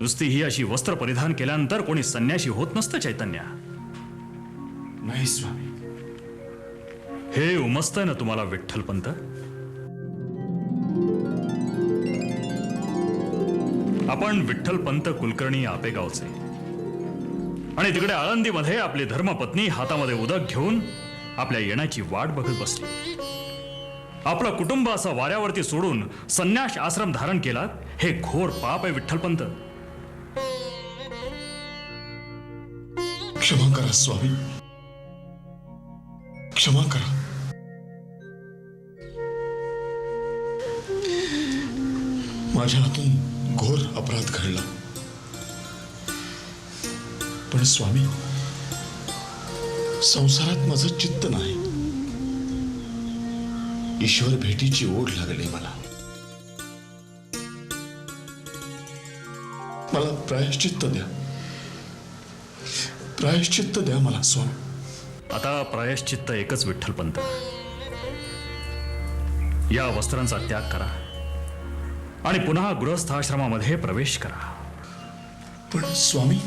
नुसती ही अशी वस्त्र परिधान केल्यानंतर कोणी संन्याशी होत नसतं चैतन्य. नाही स्वामी. हे उमजतंय ना तुम्हाला विठ्ठलपंत? आपण विठ्ठलपंत कुलकर्णी आपेगावचे आणि तिकडे आळंदीमध्ये आपली धर्मपत्नी हातामध्ये उदक घेऊन आपल्या येण्याची वाट बघत बसली. आपलं कुटुंब असं वाऱ्यावरती सोडून संन्यास आश्रम धारण केला, हे घोर पाप आहे विठ्ठलपंत. क्षमा करा स्वामी, क्षमा करा. माझ्या हातून घोर अपराध घडला. पण स्वामी, संसारात माझं चित्त नाही. ईश्वर भेटीची ओढ लागली मला. मला प्रायश्चित्त द्या, प्रायश्चित्त द्या मला स्वामी. आता प्रायश्चित्त एकच विठ्ठलपंत. या वस्त्रांचा त्याग करा आणि पुन्हा गृहस्थाश्रमामध्ये प्रवेश करा. पण स्वामी,